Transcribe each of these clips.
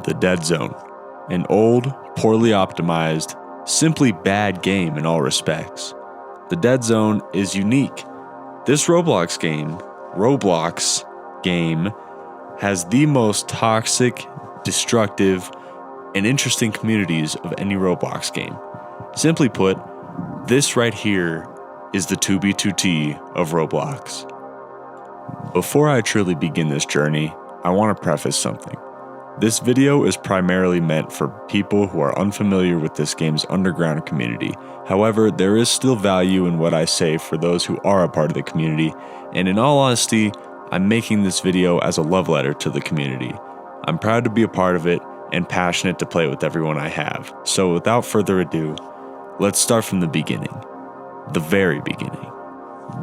The Dead Zone, an old, poorly optimized, simply bad game in all respects. The Dead Zone is unique. This Roblox game has the most toxic, destructive, and interesting communities of any Roblox game. Simply put, this right here is the 2B2T of Roblox. Before I truly begin this journey, I want to preface something. This video is primarily meant for people who are unfamiliar with this game's underground community. However, there is still value in what I say for those who are a part of the community, and in all honesty, I'm making this video as a love letter to the community. I'm proud to be a part of it and passionate to play with everyone I have. So without further ado, let's start from the beginning. The very beginning.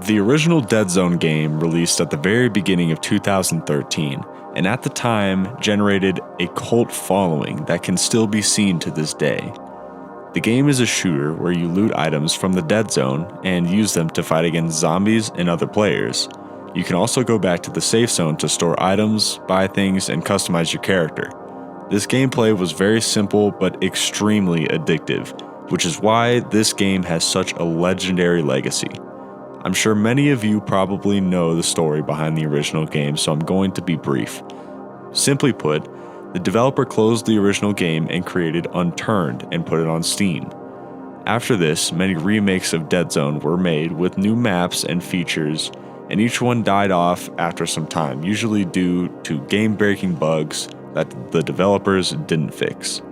The original Dead Zone game released at the very beginning of 2013, and at the time generated a cult following that can still be seen to this day. The game is a shooter where you loot items from the Dead Zone and use them to fight against zombies and other players. You can also go back to the safe zone to store items, buy things, and customize your character. This gameplay was very simple but extremely addictive, which is why this game has such a legendary legacy. I'm sure many of you probably know the story behind the original game, so I'm going to be brief. Simply put, the developer closed the original game and created Unturned and put it on Steam. After this, many remakes of Dead Zone were made with new maps and features, and each one died off after some time, usually due to game-breaking bugs that the developers didn't fix.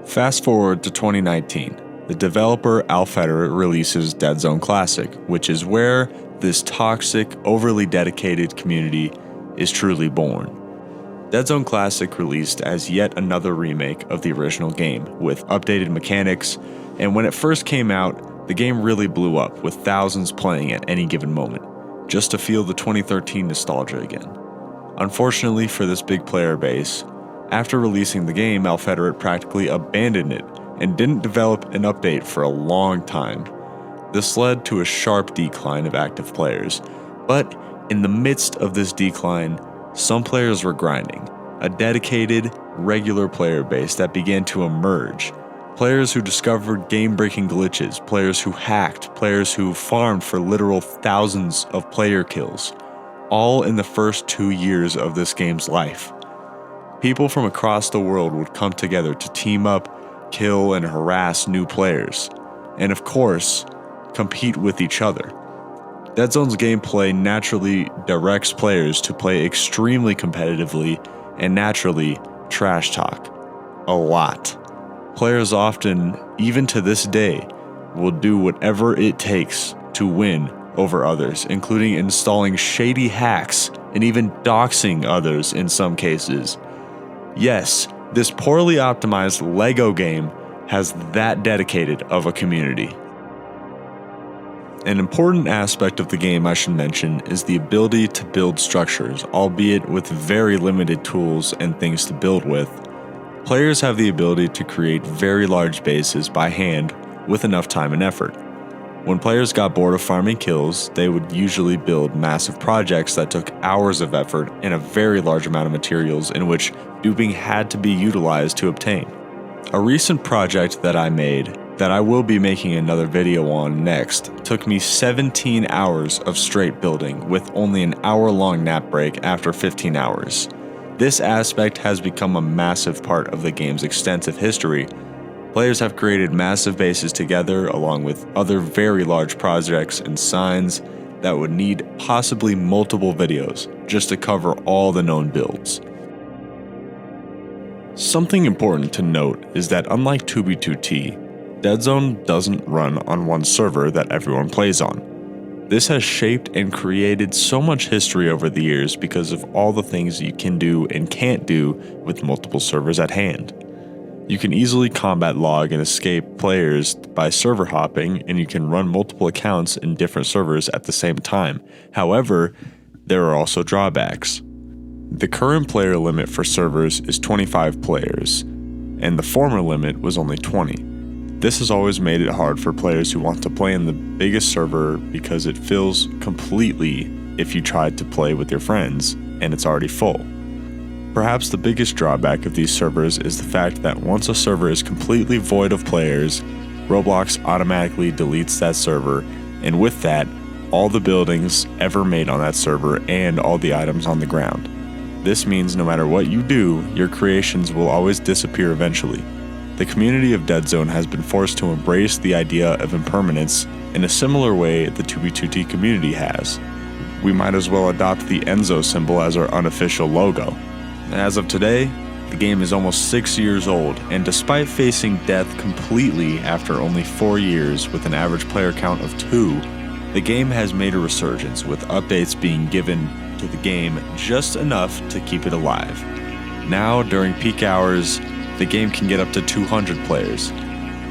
Fast forward to 2019. The developer Alfederate releases Dead Zone Classic, which is where this toxic, overly dedicated community is truly born. Dead Zone Classic released as yet another remake of the original game, with updated mechanics, and when it first came out, the game really blew up, with thousands playing at any given moment, just to feel the 2013 nostalgia again. Unfortunately for this big player base, after releasing the game, Alfederate practically abandoned it, and didn't develop an update for a long time. This led to a sharp decline of active players, but in the midst of this decline, some players were grinding, a dedicated, regular player base that began to emerge. Players who discovered game-breaking glitches, players who hacked, players who farmed for literal thousands of player kills, all in the first 2 years of this game's life. People from across the world would come together to team up, kill and harass new players, and of course, compete with each other. Dead Zone's gameplay naturally directs players to play extremely competitively and naturally trash talk. A lot. Players often, even to this day, will do whatever it takes to win over others, including installing shady hacks and even doxing others in some cases. Yes, this poorly optimized Lego game has that dedicated of a community. An important aspect of the game I should mention is the ability to build structures, albeit with very limited tools and things to build with. Players have the ability to create very large bases by hand with enough time and effort. When players got bored of farming kills, they would usually build massive projects that took hours of effort and a very large amount of materials in which duping had to be utilized to obtain. A recent project that I made, that I will be making another video on next, took me 17 hours of straight building with only an hour-long nap break after 15 hours. This aspect has become a massive part of the game's extensive history. Players have created massive bases together along with other very large projects and signs that would need possibly multiple videos just to cover all the known builds. Something important to note is that unlike 2B2T, Dead Zone doesn't run on one server that everyone plays on. This has shaped and created so much history over the years because of all the things you can do and can't do with multiple servers at hand. You can easily combat log and escape players by server hopping, and you can run multiple accounts in different servers at the same time. However, there are also drawbacks. The current player limit for servers is 25 players, and the former limit was only 20. This has always made it hard for players who want to play in the biggest server because it fills completely if you tried to play with your friends and it's already full. Perhaps the biggest drawback of these servers is the fact that once a server is completely void of players, Roblox automatically deletes that server, and with that, all the buildings ever made on that server and all the items on the ground. This means no matter what you do, your creations will always disappear eventually. The community of Dead Zone has been forced to embrace the idea of impermanence in a similar way the 2B2T community has. We might as well adopt the Enzo symbol as our unofficial logo. As of today, the game is almost 6 years old, and despite facing death completely after only 4 years with an average player count of 2, the game has made a resurgence with updates being given to the game just enough to keep it alive. Now, during peak hours, the game can get up to 200 players.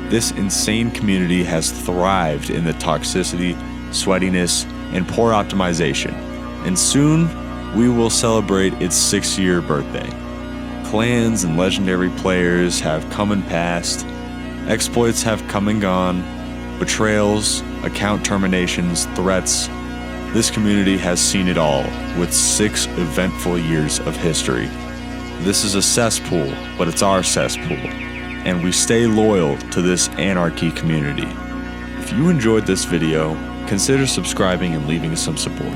This insane community has thrived in the toxicity, sweatiness, and poor optimization, and soon we will celebrate its 6-year birthday. Clans and legendary players have come and passed, exploits have come and gone, betrayals, account terminations, threats. This community has seen it all with 6 eventful years of history. This is a cesspool, but it's our cesspool, and we stay loyal to this anarchy community. If you enjoyed this video, consider subscribing and leaving some support.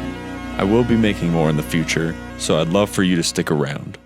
I will be making more in the future, so I'd love for you to stick around.